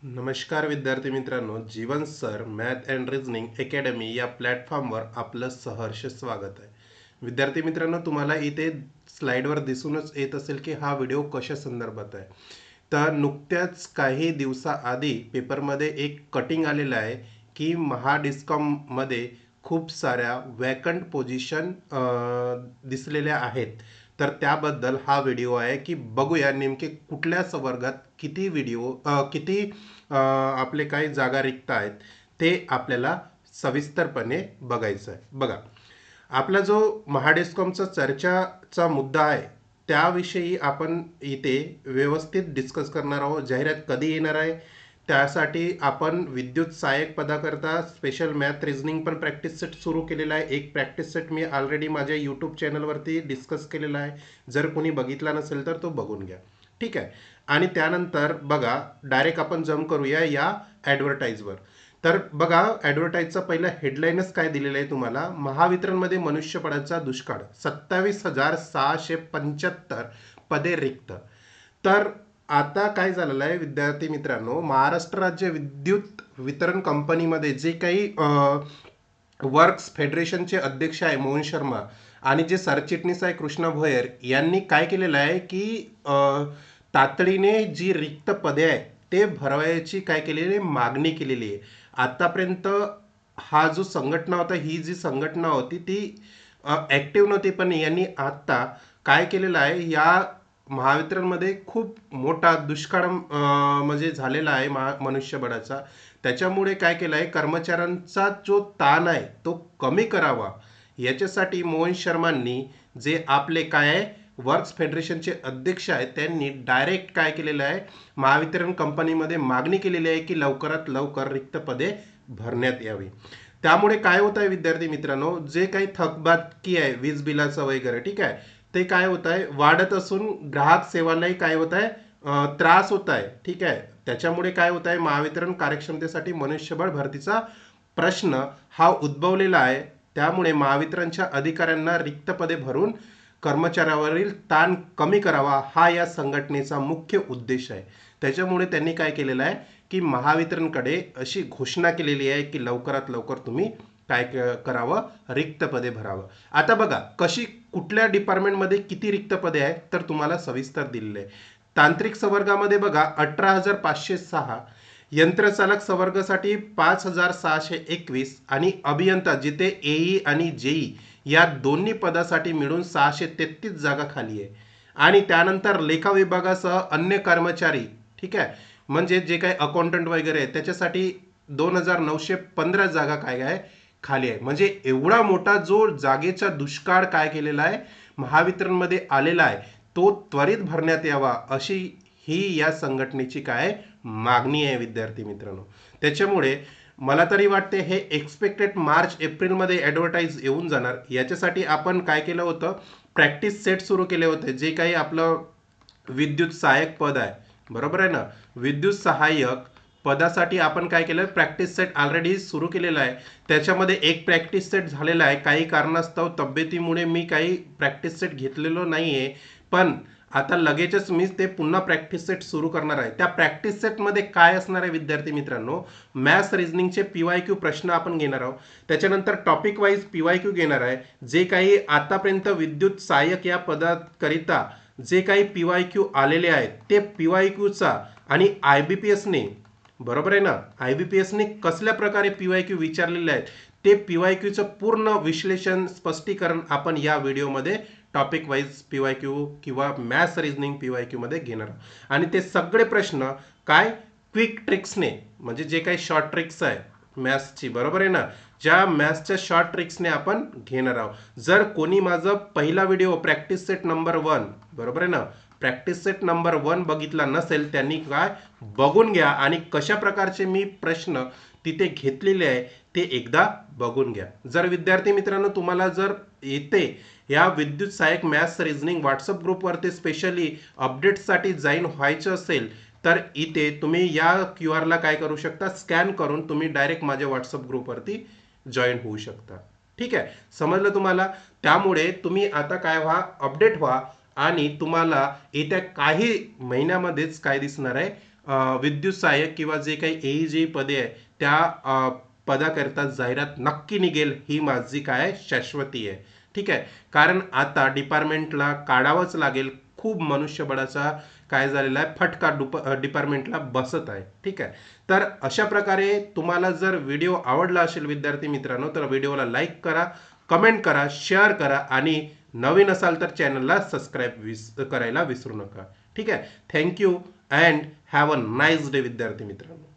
नमस्कार विद्यार्थी मित्रांनो, Jeevan sir math and reasoning academy या प्लॅटफॉर्मवर आपलं सहर्ष स्वागत आहे. विद्यार्थी मित्रांनो, तुम्हाला इथे स्लाइडवर दिसूनच येत असेल की हा व्हिडिओ कशा संदर्भात आहे. तर नुकत्याच काही दिवसाआधी पेपरमध्ये एक कटिंग आलेलं आहे की महाडिस्कॉममध्ये खूप साऱ्या वॅकंट पोझिशन दिसलेल्या आहेत. तर त्याबद्दल हा व्हिडिओ आहे की बघूया नेमके कुठल्या वर्गात किती आपले काही जागा रिक्त आहेत ते आपल्याला सविस्तरपणे बघायचं आहे. बघा, आपला जो महाडिस्कॉमचा चर्चाचा मुद्दा आहे त्याविषयी आपण इथे व्यवस्थित डिस्कस करणार आहोत. जाहिरात कधी येणार आहे त्यासाठी आपण विद्युत सहाय्यक पदाकरता स्पेशल मॅथ रिझनिंग पण प्रॅक्टिस सेट सुरू केलेला आहे. एक प्रॅक्टिस सेट मी ऑलरेडी माझ्या यूट्यूब चॅनलवरती डिस्कस केलेला आहे. जर कोणी बघितला नसेल तर तो बघून घ्या. ठीक आहे. आणि त्यानंतर बघा, डायरेक्ट आपण जम्प करूया या ॲडव्हर्टाईजवर. तर बघा, ॲडव्हर्टाईजचा पहिला हेडलाईनच काय दिलेलं आहे तुम्हाला. महावितरणमध्ये मनुष्यबळाचा दुष्काळ, 27,675 पदे रिक्त. तर आता काय झालेलं आहे विद्यार्थी मित्रांनो, महाराष्ट्र राज्य विद्युत वितरण कंपनीमध्ये जे काही वर्क्स फेडरेशनचे अध्यक्ष आहे मोहन शर्मा आणि जे सरचिटणीस आहे कृष्णा भोयर यांनी काय केलेलं आहे की तातडीने जी रिक्त पदे आहे ते भरवायची काय केलेली मागणी केलेली आहे. आतापर्यंत हा जो संघटना होता, ही जी संघटना होती ती ॲक्टिव्ह नव्हती, पण यांनी आत्ता काय केलेलं आहे, या महावितरणमध्ये खूप मोठा दुष्काळ म्हणजे झालेला आहे मनुष्यबळाचा. त्याच्यामुळे काय केलं आहे, कर्मचाऱ्यांचा जो ताण आहे तो कमी करावा याच्यासाठी मोहन शर्मांनी जे आपले काय आहे वर्क्स फेडरेशनचे अध्यक्ष आहेत त्यांनी डायरेक्ट काय केलेलं आहे, महावितरण कंपनीमध्ये मागणी केलेली आहे की लवकरात लवकर रिक्त पदे भरण्यात यावी. त्यामुळे काय होत आहे विद्यार्थी मित्रांनो, जे काही थकबाकी आहे वीज बिलाचं वगैरे, ठीक आहे, ते काय होत आहे वाढत असून ग्राहक सेवालाही काय होत आहे त्रास होत आहे. ठीक आहे. त्याच्यामुळे काय होत आहे, महावितरण कार्यक्षमतेसाठी मनुष्यबळ भरतीचा प्रश्न हा उद्भवलेला आहे. त्यामुळे महावितरणच्या अधिकाऱ्यांना रिक्त पदे भरून कर्मचाऱ्यावरील ताण कमी करावा हा या संघटनेचा मुख्य उद्देश आहे. त्याच्यामुळे त्यांनी काय केलेलं आहे की महावितरणकडे अशी घोषणा केलेली आहे की लवकरात लवकर तुम्ही काय करावं, रिक्त पदे भरावं. आता बघा कशी कुठल्या डिपार्टमेंटमध्ये किती रिक्त पदे आहेत तर तुम्हाला सविस्तर दिलेले आहे. तांत्रिक संवर्गामध्ये बघा 18,506, यंत्रचालक संवर्गासाठी 5,621 आणि अभियंता जिथे एई आणि जेई या दोन्ही पदासाठी मिळून 633 जागा खाली आहे. आणि त्यानंतर लेखा विभागासह अन्य कर्मचारी, ठीक आहे, म्हणजे जे काही अकाउंटंट वगैरे आहे त्याच्यासाठी 2,915 जागा काय आहे खाली आहे. म्हणजे एवढा मोठा जो जागेचा दुष्काळ काय केलेला आहे महावितरणमध्ये आलेला आहे तो त्वरित भरण्यात यावा अशी ही या संघटनेची काय मागणी आहे विद्यार्थी मित्रांनो. त्याच्यामुळे मला तरी वाटते हे एक्सपेक्टेड मार्च एप्रिलमध्ये ॲडव्हर्टाईज येऊन जाणार. याच्यासाठी आपण काय केलं होतं, प्रॅक्टिस सेट सुरू केले होते. जे काही आपलं विद्युत सहाय्यक पद आहे, बरोबर आहे ना, विद्युत सहाय्यक पदासाठी आपण काय केलं, प्रॅक्टिस सेट ऑलरेडी सुरू केलेला आहे. त्याच्यामध्ये एक प्रॅक्टिस सेट झालेला आहे. काही कारणास्तव तब्येतीमुळे मी काही प्रॅक्टिस सेट घेतलेलो नाही आहे, पण आता लगेचच मी ते पुन्हा प्रॅक्टिस सेट सुरू करणार आहे. त्या प्रॅक्टिस सेटमध्ये काय असणार आहे विद्यार्थी मित्रांनो, मॅथ्स रिझनिंगचे PYQ प्रश्न आपण घेणार आहोत. त्याच्यानंतर टॉपिक वाईज PYQ घेणार आहे. जे काही आतापर्यंत विद्युत सहाय्यक या पदाकरिता जे काही PYQ आलेले आहेत ते PYQचा आणि IBPSने, बरोबर आहे ना, IBPSने कसल्या प्रकारे PYQ विचारलेले आहेत ते PYQचं पूर्ण विश्लेषण स्पष्टीकरण आपण या व्हिडिओमध्ये टॉपिक वाईज PYQ किंवा मॅथ्स रिझनिंग PYQ मध्ये घेणार आहोत. आणि ते सगळे प्रश्न काय क्विक ट्रिक्सने, म्हणजे जे काही शॉर्ट ट्रिक्स आहे मॅथ्सची, बरोबर आहे ना, ज्या मॅथ्सच्या शॉर्ट ट्रिक्सने आपण घेणार आहोत. जर कोणी माझा पहिला व्हिडिओ प्रॅक्टिस सेट नंबर 1, बरोबर आहे ना, प्रॅक्टिस सेट नंबर 1 बघितला नसेल त्यांनी काय बघून घ्या आणि कशा प्रकारचे मी प्रश्न तिथे घेतलेले आहे ते एकदा बघून घ्या. जर विद्यार्थी मित्रांनो तुम्हाला जर येते या विद्युत सहाय्यक मॅथ्स रिझनिंग व्हॉट्सअप ग्रुपवरती स्पेशली अपडेट्ससाठी जॉईन व्हायचं असेल तर इथे तुम्ही या QR ला काय करू शकता, स्कॅन करून तुम्ही डायरेक्ट माझ्या व्हॉट्सअप ग्रुपवरती जॉईन होऊ शकता. ठीक आहे, समजलं तुम्हाला. त्यामुळे तुम्ही आता काय व्हा, अपडेट व्हा आणि तुम्हाला येत्या काही महिन्यामध्येच काय दिसणार आहे, विद्युत सहाय्यक किंवा जे काही AE पदे आहे त्या पदाकरता जाहिरात नक्की निघेल, ही माझी काय शाश्वती आहे. ठीक आहे. कारण आता डिपार्टमेंटला काढावंच लागेल. खूप मनुष्यबळाचा काय झालेला आहे फटका डिपार्टमेंटला बसत आहे. ठीक आहे. तर अशा प्रकारे तुम्हाला जर व्हिडिओ आवडला असेल विद्यार्थी मित्रांनो, तर व्हिडिओला लाईक करा, कमेंट करा, शेअर करा आणि नवीन असाल तर चॅनलला सबस्क्राईब करायला विसरू नका. ठीक आहे. Thank you and have a nice day विद्यार्थी मित्रांनो.